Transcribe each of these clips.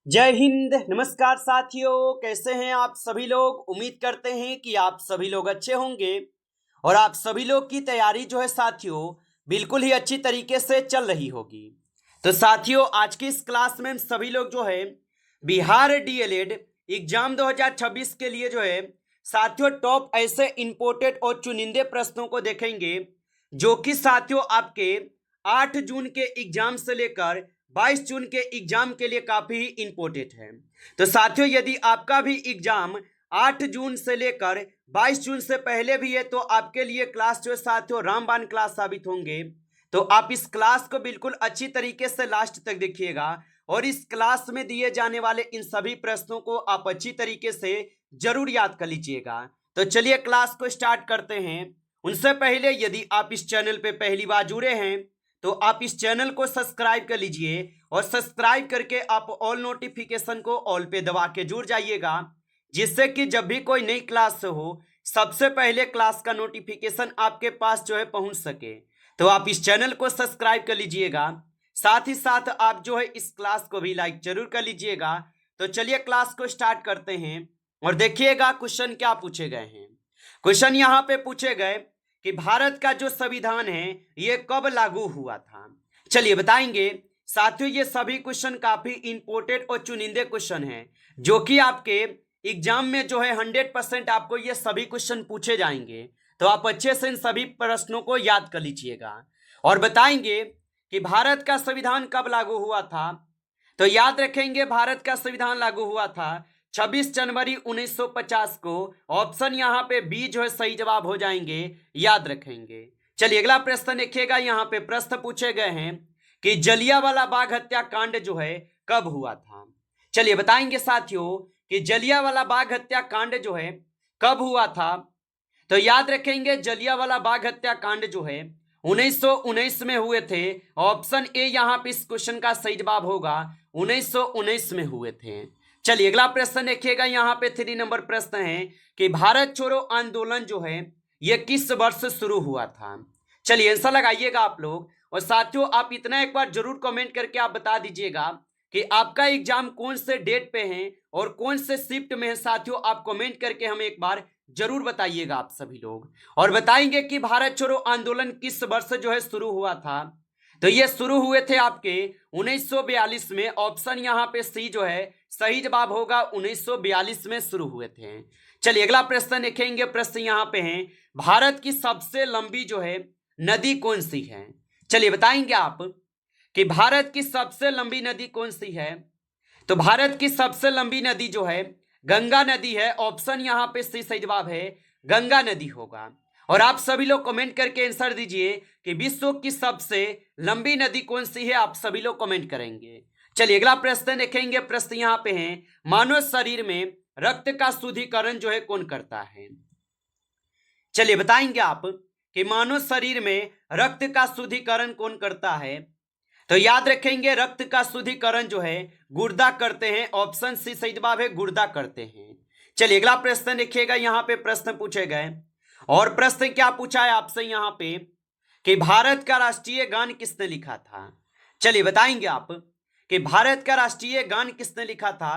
जय हिंद। नमस्कार साथियों, कैसे हैं आप सभी लोग। उम्मीद करते हैं कि आप सभी लोग अच्छे होंगे और आप सभी लोग की तैयारी जो है साथियों बिल्कुल ही अच्छी तरीके से चल रही होगी। तो साथियों, आज की इस क्लास में हम सभी लोग जो है बिहार डीएलएड एग्जाम 2026 के लिए जो है साथियों टॉप ऐसे इंपोर्टेड और चुनिंदे प्रश्नों को देखेंगे जो कि साथियों आपके 8 जून के एग्जाम से लेकर 22 जून के एग्जाम के लिए काफी ही इंपॉर्टेंट है। तो साथियों, यदि आपका भी एग्जाम 8 जून से लेकर 22 जून से पहले भी है तो आपके लिए क्लास जो है साथियों रामबाण क्लास साबित होंगे। तो आप इस क्लास को बिल्कुल अच्छी तरीके से लास्ट तक देखिएगा और इस क्लास में दिए जाने वाले इन सभी प्रश्नों को आप अच्छी तरीके से जरूर याद कर लीजिएगा। तो चलिए क्लास को स्टार्ट करते हैं। उनसे पहले यदि आप इस चैनल पे पहली बार जुड़े हैं तो आप इस चैनल को सब्सक्राइब कर लीजिए और सब्सक्राइब करके आप ऑल नोटिफिकेशन को ऑल पे दबा के जुड़ जाइएगा, जिससे कि जब भी कोई नई क्लास हो सबसे पहले क्लास का नोटिफिकेशन आपके पास जो है पहुंच सके। तो आप इस चैनल को सब्सक्राइब कर लीजिएगा, साथ ही साथ आप जो है इस क्लास को भी लाइक जरूर कर लीजिएगा। तो चलिए क्लास को स्टार्ट करते हैं और देखिएगा क्वेश्चन क्या पूछे गए हैं। क्वेश्चन यहाँ पे पूछे गए कि भारत का जो संविधान है ये कब लागू हुआ था। चलिए बताएंगे साथियों। ये सभी क्वेश्चन काफी इंपोर्टेंट और चुनिंदे क्वेश्चन हैं जो कि आपके एग्जाम में जो है 100% आपको ये सभी क्वेश्चन पूछे जाएंगे। तो आप अच्छे से इन सभी प्रश्नों को याद कर लीजिएगा और बताएंगे कि भारत का संविधान कब लागू हुआ था। तो याद रखेंगे भारत का संविधान लागू हुआ था 26 जनवरी 1950 को। ऑप्शन यहाँ पे बी जो है सही जवाब हो जाएंगे, याद रखेंगे। चलिए अगला प्रश्न देखिएगा। यहाँ पे प्रश्न पूछे गए हैं कि जलियांवाला बाग हत्याकांड जो है कब हुआ था। चलिए बताएंगे साथियों कि जलियांवाला बाग हत्याकांड जो है कब हुआ था। तो याद रखेंगे जलियांवाला बाग हत्याकांड जो है 1919 में हुए थे। ऑप्शन ए यहाँ पे इस क्वेश्चन का सही जवाब होगा, 1919 में हुए थे। चलिए अगला प्रश्न देखिएगा। यहाँ पे 3 नंबर प्रश्न है कि भारत छोड़ो आंदोलन जो है ये किस वर्ष शुरू हुआ था। चलिए आंसर लगाइएगा आप लोग और साथियों आप इतना एक बार जरूर कमेंट करके आप बता दीजिएगा कि आपका एग्जाम कौन से डेट पे है और कौन से शिफ्ट में है। साथियों आप कमेंट करके हमें एक बार जरूर बताइएगा आप सभी लोग और बताएंगे कि भारत छोड़ो आंदोलन किस वर्ष जो है शुरू हुआ था। तो ये शुरू हुए थे आपके 1942 में। ऑप्शन यहाँ पे सी जो है सही जवाब होगा, 1942 में शुरू हुए थे। चलिए अगला प्रश्न देखेंगे। प्रश्न यहाँ पे है भारत की सबसे लंबी जो है नदी कौन सी है। चलिए बताएंगे आप कि भारत की सबसे लंबी नदी कौन सी है। तो भारत की सबसे लंबी नदी जो है गंगा नदी है। ऑप्शन यहाँ पे सही जवाब है, गंगा नदी होगा। और आप सभी लोग कमेंट करके आंसर दीजिए कि विश्व की सबसे लंबी नदी कौन सी है। आप सभी लोग कमेंट करेंगे। चलिए अगला प्रश्न देखेंगे। प्रश्न यहाँ पे है मानव शरीर में रक्त का शुद्धिकरण जो है कौन करता है। चलिए बताएंगे आप कि मानव शरीर में रक्त का शुद्धिकरण कौन करता है। तो याद रखेंगे रक्त का शुद्धिकरण जो है गुर्दा करते हैं। ऑप्शन सी सही जवाब है, गुर्दा करते हैं। चलिए अगला प्रश्न देखिएगा। यहाँ पे प्रश्न पूछे गए और प्रश्न क्या पूछा है आपसे यहाँ पे कि भारत का राष्ट्रीय गान किसने लिखा था। चलिए बताएंगे आप कि भारत का राष्ट्रीय गान किसने लिखा था।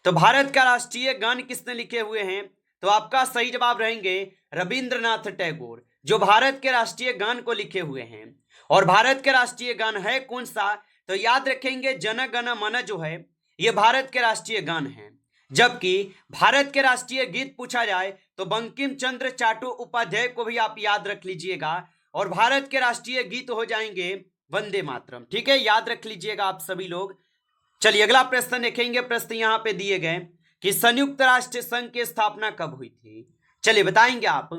तो भारत का राष्ट्रीय गान किसने लिखे हुए हैं। तो आपका सही जवाब रहेंगे रविंद्रनाथ टैगोर, जो भारत के राष्ट्रीय गान को लिखे हुए हैं। और भारत के राष्ट्रीय गान है कौन सा। तो याद रखेंगे जन गण मन जो है ये भारत के राष्ट्रीय गान है। जबकि भारत के राष्ट्रीय गीत पूछा जाए तो बंकिम चंद्र चट्टोपाध्याय को भी आप याद रख लीजिएगा और भारत के राष्ट्रीय गीत हो जाएंगे वंदे मातरम। ठीक है, याद रख लीजिएगा आप सभी लोग। चलिए अगला प्रश्न देखेंगे। प्रश्न यहाँ पे दिए गए कि संयुक्त राष्ट्र संघ की स्थापना कब हुई थी। चलिए बताएंगे आप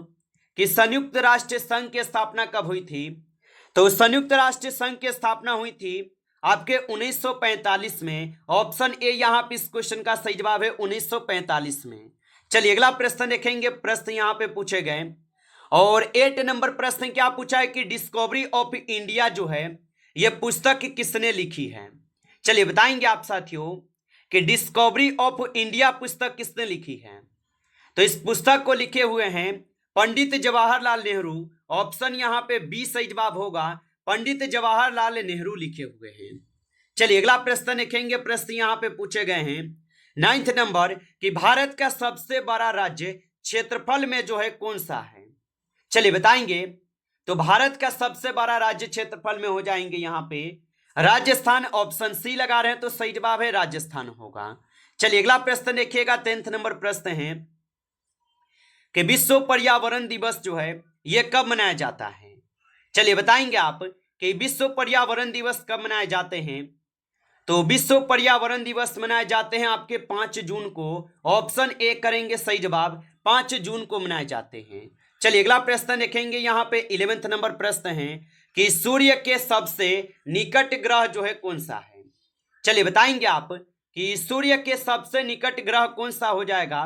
कि संयुक्त राष्ट्र संघ की स्थापना कब हुई थी। तो संयुक्त राष्ट्र संघ की स्थापना हुई थी आपके 1945 में। ऑप्शन ए यहाँ पे इस क्वेश्चन का सही जवाब है, 1945 में। चलिए अगला प्रश्न देखेंगे। प्रश्न यहाँ पे पूछे गए और 8 नंबर प्रश्न क्या पूछा है कि डिस्कवरी ऑफ इंडिया जो है यह पुस्तक किसने लिखी है। चलिए बताएंगे आप साथियों कि डिस्कवरी ऑफ इंडिया पुस्तक किसने लिखी है। तो इस पुस्तक को लिखे हुए हैं पंडित जवाहरलाल नेहरू। ऑप्शन यहाँ पे बी सही जवाब होगा, पंडित जवाहरलाल नेहरू लिखे हुए हैं। चलिए अगला प्रश्न देखेंगे। प्रश्न यहाँ पे पूछे गए हैं 9th नंबर कि भारत का सबसे बड़ा राज्य क्षेत्रफल में जो है कौन सा है। चलिए बताएंगे। तो भारत का सबसे बड़ा राज्य क्षेत्रफल में हो जाएंगे यहाँ पे राजस्थान। ऑप्शन सी लगा रहे हैं तो सही जवाब है राजस्थान होगा। चलिए अगला प्रश्न देखिएगा 10th नंबर प्रश्न है कि विश्व पर्यावरण दिवस जो है यह कब मनाया जाता है। चलिए बताएंगे आप कि विश्व पर्यावरण दिवस कब मनाए जाते हैं। तो विश्व पर्यावरण दिवस मनाए जाते हैं आपके 5 जून को। ऑप्शन ए करेंगे सही जवाब, 5 जून को मनाए जाते हैं। चलिए अगला प्रश्न देखेंगे। यहाँ पे 11th नंबर प्रश्न है कि सूर्य के सबसे निकट ग्रह जो है कौन सा है। चलिए बताएंगे आप कि सूर्य के सबसे निकट ग्रह कौन सा हो जाएगा।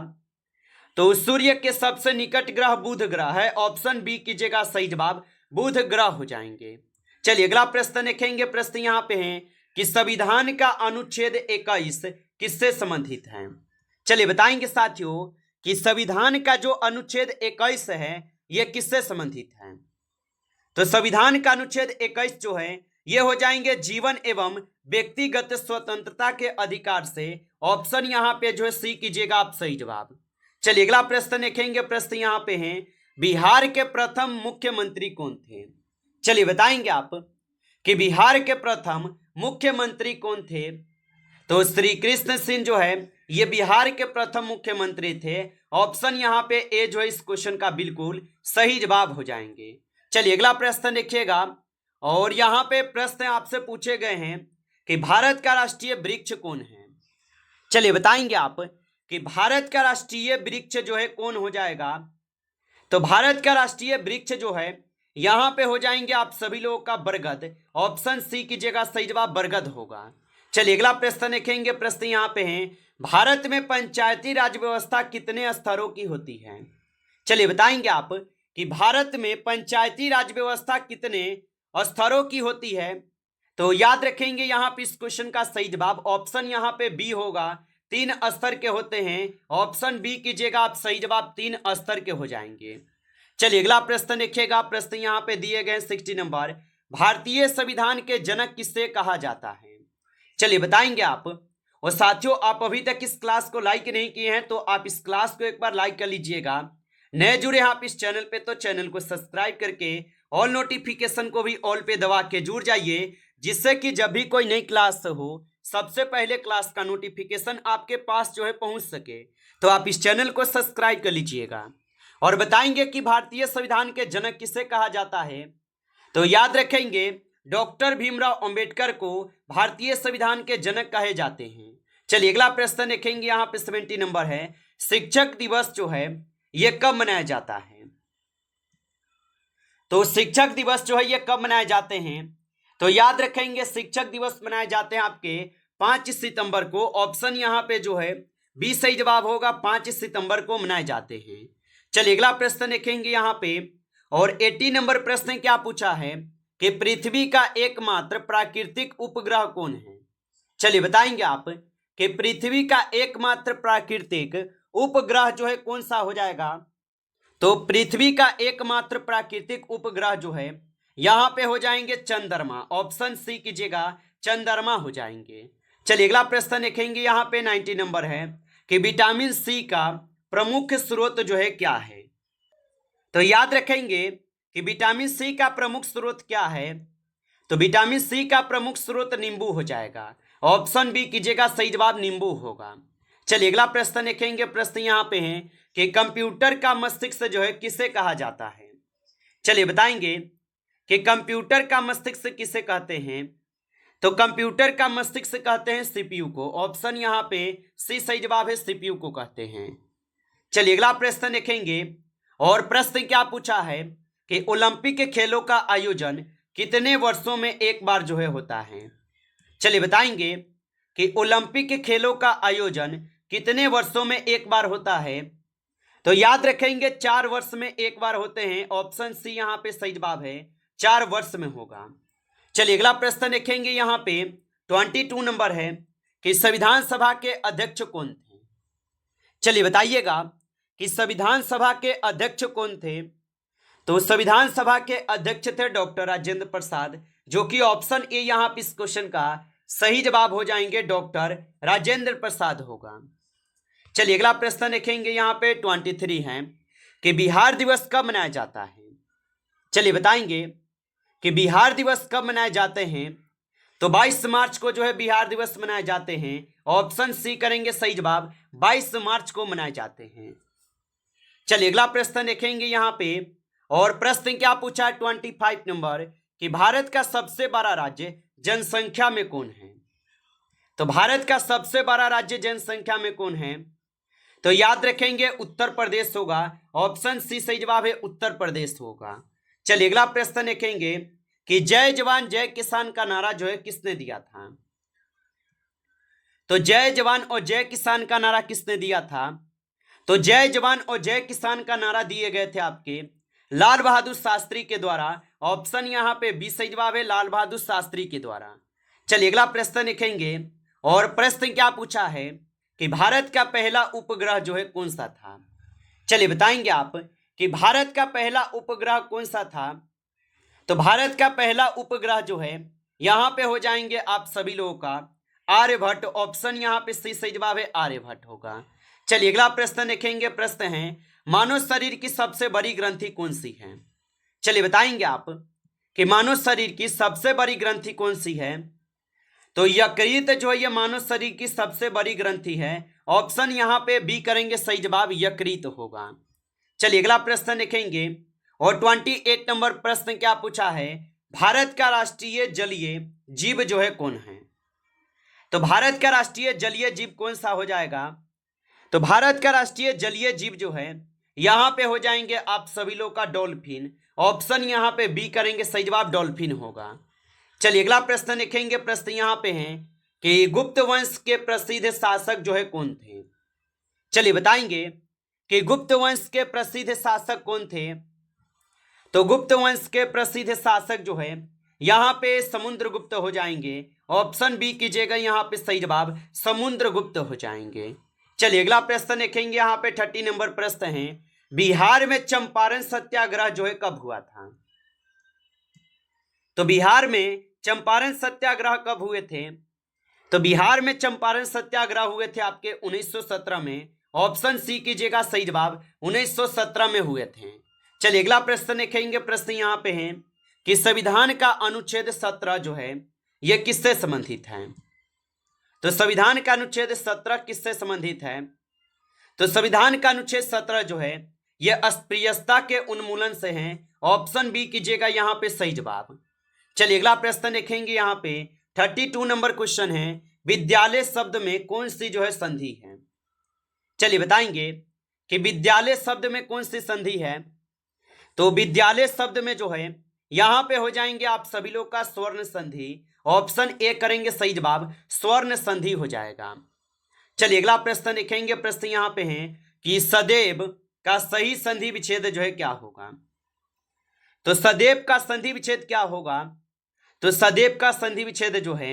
तो सूर्य के सबसे निकट ग्रह बुध ग्रह है। ऑप्शन बी कीजिएगा सही जवाब, बुध ग्रह हो जाएंगे। चलिए अगला प्रश्न देखेंगे। प्रश्न यहाँ पे है कि संविधान का अनुच्छेद 21 किससे संबंधित है। चलिए बताएंगे साथियों कि संविधान का जो अनुच्छेद 21 है यह किससे संबंधित है। तो संविधान का अनुच्छेद 21 जो है यह हो जाएंगे जीवन एवं व्यक्तिगत स्वतंत्रता के अधिकार से। ऑप्शन यहाँ पे जो है सी कीजिएगा आप सही जवाब। चलिए अगला प्रश्न देखेंगे। प्रश्न यहाँ पे है बिहार के प्रथम मुख्यमंत्री कौन थे। चलिए बताएंगे आप कि बिहार के प्रथम मुख्यमंत्री कौन थे। तो श्री कृष्ण सिंह जो है ये बिहार के प्रथम मुख्यमंत्री थे। ऑप्शन यहाँ पे ए जो है इस क्वेश्चन का बिल्कुल सही जवाब हो जाएंगे। चलिए अगला प्रश्न देखिएगा। और यहाँ पे प्रश्न आपसे पूछे गए हैं कि भारत का राष्ट्रीय वृक्ष कौन है। चलिए बताएंगे आप कि भारत का राष्ट्रीय वृक्ष जो है कौन हो जाएगा। तो भारत का राष्ट्रीय वृक्ष जो है यहाँ पे हो जाएंगे आप सभी लोगों का बरगद। ऑप्शन सी कीजिएगा सही जवाब, बरगद होगा। चलिए अगला प्रश्न देखेंगे। प्रश्न यहाँ पे है भारत में पंचायती राज व्यवस्था कितने स्तरों की होती है। चलिए बताएंगे आप कि भारत में पंचायती राज व्यवस्था कितने स्तरों की होती है। तो याद रखेंगे यहाँ पे इस क्वेश्चन का सही जवाब ऑप्शन यहाँ पे बी होगा, 3 स्तर के होते हैं। ऑप्शन बी कीजिएगा आप सही जवाब, 3 स्तर के हो जाएंगे। चलिए अगला प्रश्न देखिएगा। प्रश्न यहाँ पे दिए गए 60 नंबर भारतीय संविधान के जनक किससे कहा जाता है। चलिए बताएंगे आप। और साथियों आप अभी तक इस क्लास को लाइक नहीं किए हैं तो आप इस क्लास को एक बार लाइक कर लीजिएगा। नए जुड़े हैं आप इस चैनल पे तो चैनल को सब्सक्राइब करके ऑल नोटिफिकेशन को भी ऑल पे दबा के जुड़ जाइए, जिससे कि जब भी कोई नई क्लास हो सबसे पहले क्लास का नोटिफिकेशन आपके पास जो है पहुंच सके। तो आप इस चैनल को सब्सक्राइब कर लीजिएगा। और बताएंगे कि भारतीय संविधान के जनक किसे कहा जाता है। तो याद रखेंगे डॉक्टर भीमराव अंबेडकर को भारतीय संविधान के जनक कहे जाते हैं। चलिए अगला प्रश्न देखेंगे। यहाँ पे 70 नंबर है शिक्षक दिवस जो है यह कब मनाया जाता है। तो शिक्षक दिवस जो है यह कब मनाए जाते हैं। तो याद रखेंगे शिक्षक दिवस मनाए जाते हैं आपके 5 सितंबर को। ऑप्शन यहाँ पे जो है बी सही जवाब होगा, 5 सितंबर को मनाए जाते हैं। चलिए अगला प्रश्न देखेंगे यहाँ पे। और 80 नंबर प्रश्न क्या पूछा है कि पृथ्वी का एकमात्र प्राकृतिक उपग्रह कौन है। चलिए बताएंगे आप कि पृथ्वी का एकमात्र प्राकृतिक उपग्रह जो है कौन सा हो जाएगा। तो पृथ्वी का एकमात्र प्राकृतिक उपग्रह जो है यहाँ पे हो जाएंगे चंद्रमा। ऑप्शन सी कीजिएगा, चंद्रमा हो जाएंगे। चलिए अगला प्रश्न देखेंगे। यहाँ पे 90 नंबर है कि विटामिन सी का प्रमुख स्रोत जो है क्या है। तो याद रखेंगे कि विटामिन सी का प्रमुख स्रोत क्या है। तो विटामिन सी का प्रमुख स्रोत नींबू हो जाएगा। ऑप्शन बी कीजिएगा सही जवाब, नींबू होगा। चलिए अगला प्रश्न देखेंगे। प्रश्न यहाँ पे है कि कंप्यूटर का मस्तिष्क जो है किसे कहा जाता है। चलिए बताएंगे कि कंप्यूटर का मस्तिष्क किसे कहते हैं। तो कंप्यूटर का मस्तिष्क कहते हैं सीपीयू को। ऑप्शन यहाँ पे सी सही जवाब है, सीपीयू को कहते हैं। चलिए अगला प्रश्न देखेंगे। और प्रश्न क्या पूछा है कि ओलंपिक खेलों का आयोजन कितने वर्षों में एक बार जो है होता है। चलिए बताएंगे कि ओलंपिक खेलों का आयोजन कितने वर्षों में एक बार होता है। तो याद रखेंगे 4 वर्ष में एक बार होते हैं। ऑप्शन सी यहाँ पे सही जवाब है, 4 वर्ष में होगा। चलिए अगला प्रश्न देखेंगे। यहाँ पे 22 नंबर है कि संविधान सभा के अध्यक्ष कौन थे। चलिए बताइएगा कि संविधान सभा के अध्यक्ष कौन थे। तो संविधान सभा के अध्यक्ष थे डॉक्टर राजेंद्र प्रसाद, जो कि ऑप्शन ए यहाँ पे इस क्वेश्चन का सही जवाब हो जाएंगे डॉक्टर राजेंद्र प्रसाद होगा। चलिए अगला प्रश्न देखेंगे, यहाँ पे 23 है कि बिहार दिवस कब मनाया जाता है। चलिए बताएंगे कि बिहार दिवस कब मनाए जाते हैं। तो 22 मार्च को जो है बिहार दिवस मनाए जाते हैं। ऑप्शन सी करेंगे सही जवाब, 22 मार्च को मनाए जाते हैं। चलिए अगला प्रश्न देखेंगे यहाँ पे, और प्रश्न क्या पूछा है 25 नंबर कि भारत का सबसे बड़ा राज्य जनसंख्या में कौन है। तो भारत का सबसे बड़ा राज्य जनसंख्या में कौन है, तो याद रखेंगे उत्तर प्रदेश होगा। ऑप्शन सी सही जवाब है, उत्तर प्रदेश होगा। चलिए अगला प्रश्न देखेंगे कि जय जवान जय किसान का नारा जो है किसने दिया था। तो जय जवान और जय किसान का नारा किसने दिया था। तो जय जवान और जय किसान का नारा दिए गए थे आपके लाल बहादुर शास्त्री के द्वारा। ऑप्शन यहाँ पे बी सही जवाब है, लाल बहादुर शास्त्री के द्वारा। चलिए अगला प्रश्न देखेंगे, और प्रश्न क्या पूछा है कि भारत का पहला उपग्रह जो है कौन सा था। चलिए बताएंगे आप कि भारत का पहला उपग्रह कौन सा था। तो भारत का पहला उपग्रह जो है यहाँ पे हो जाएंगे आप सभी लोगों का आर्यभट्ट। ऑप्शन यहाँ पे सही जवाब है, आर्यभट्ट होगा। चलिए अगला प्रश्न देखेंगे, प्रश्न है मानव शरीर की सबसे बड़ी ग्रंथि कौन सी है। चलिए बताएंगे आप कि मानव शरीर की सबसे बड़ी ग्रंथि कौन सी है। तो यकृत जो है ये मानव शरीर की सबसे बड़ी ग्रंथि है। ऑप्शन यहाँ पे बी करेंगे सही जवाब, यकृत होगा। चलिए अगला प्रश्न देखेंगे, और 28 नंबर प्रश्न क्या पूछा है, भारत का राष्ट्रीय जलीय जीव जो है कौन है। तो भारत का राष्ट्रीय जलीय जीव कौन सा हो जाएगा। तो भारत का राष्ट्रीय जलीय जीव जो है यहाँ पे हो जाएंगे आप सभी लोग का डॉल्फिन। ऑप्शन यहाँ पे बी करेंगे सही जवाब, डॉल्फिन होगा। चलिए अगला प्रश्न देखेंगे, प्रश्न यहाँ पे है कि गुप्त वंश के प्रसिद्ध शासक जो है कौन थे। चलिए बताएंगे कि गुप्त वंश के प्रसिद्ध शासक कौन थे। तो गुप्त वंश के प्रसिद्ध शासक जो है यहाँ पे समुद्रगुप्त हो जाएंगे। ऑप्शन बी कीजिएगा, यहाँ पे सही जवाब समुद्रगुप्त हो जाएंगे। चलिए अगला प्रश्न देखेंगे, यहाँ पे 30 नंबर प्रश्न है, बिहार में चंपारण सत्याग्रह जो है कब हुआ था। तो बिहार में चंपारण सत्याग्रह कब हुए थे। तो बिहार में चंपारण सत्याग्रह हुए थे आपके 1917 में। ऑप्शन सी कीजिएगा सही जवाब, 1917 में हुए थे। चलिए अगला प्रश्न देखेंगे, प्रश्न यहाँ पे है कि संविधान का अनुच्छेद 17 जो है यह किससे संबंधित है। तो संविधान का अनुच्छेद 17 किससे संबंधित है। तो संविधान का अनुच्छेद 17 जो है यह अस्पृश्यता के उन्मूलन से है। ऑप्शन बी कीजिएगा यहाँ पे सही जवाब। चलिए अगला प्रश्न देखेंगे, यहाँ पे 32 नंबर क्वेश्चन है, विद्यालय शब्द में कौन सी जो है संधि है। चलिए बताएंगे कि विद्यालय शब्द में कौन सी संधि है। तो विद्यालय शब्द में जो है यहाँ पे हो जाएंगे आप सभी लोग का स्वर्ण संधि। ऑप्शन ए करेंगे सही जवाब, स्वर्ण संधि हो जाएगा। चलिए अगला प्रश्न देखेंगे, प्रश्न यहाँ पे है कि सदैव का सही संधि विच्छेद जो है क्या होगा। तो सदैव का संधि विच्छेद क्या होगा। तो सदैव का संधि विच्छेद जो है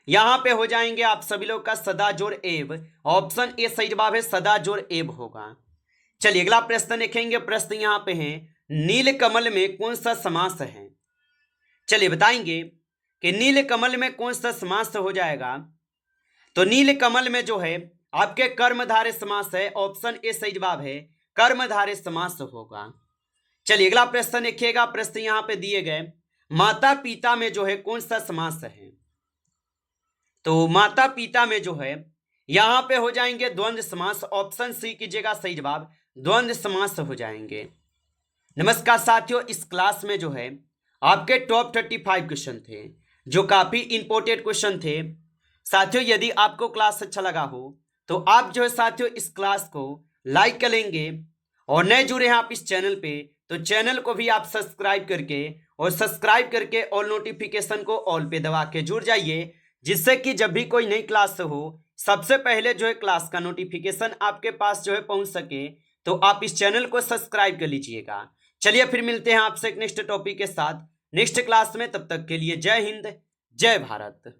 यहाँ पे हो जाएंगे आप सभी लोग का सदा जोड़ एव। ऑप्शन ए सही जवाब है, सदा जोड़ एव होगा। चलिए अगला प्रश्न देखेंगे, प्रश्न यहाँ पे है नीलकमल में कौन सा समास है। चलिए बताएंगे कि नीलकमल में कौन सा समास हो जाएगा। तो नीलकमल में जो है आपके कर्मधारय समास है। ऑप्शन ए सही जवाब है, कर्मधारय समास होगा। चलिए अगला प्रश्न देखिएगा, प्रश्न यहाँ पे दिए गए माता पिता में जो है कौन सा समास है। तो माता पिता में जो है यहाँ पे हो जाएंगे द्वंद्व समास। ऑप्शन सी कीजिएगा सही जवाब, द्वंद्व समास हो जाएंगे। नमस्कार साथियों, इस क्लास में जो है आपके टॉप 35 क्वेश्चन थे जो काफी इंपॉर्टेंट क्वेश्चन थे। साथियों यदि आपको क्लास अच्छा लगा हो तो आप जो है साथियों इस क्लास को लाइक कर लेंगे, और नए जुड़े हैं आप इस चैनल पे तो चैनल को भी आप सब्सक्राइब करके ऑल नोटिफिकेशन को ऑल पे दबा के जुड़ जाइए, जिससे कि जब भी कोई नई क्लास हो सबसे पहले जो है क्लास का नोटिफिकेशन आपके पास जो है पहुंच सके। तो आप इस चैनल को सब्सक्राइब कर लीजिएगा। चलिए फिर मिलते हैं आपसे एक नेक्स्ट टॉपिक के साथ नेक्स्ट क्लास में। तब तक के लिए जय हिंद, जय भारत।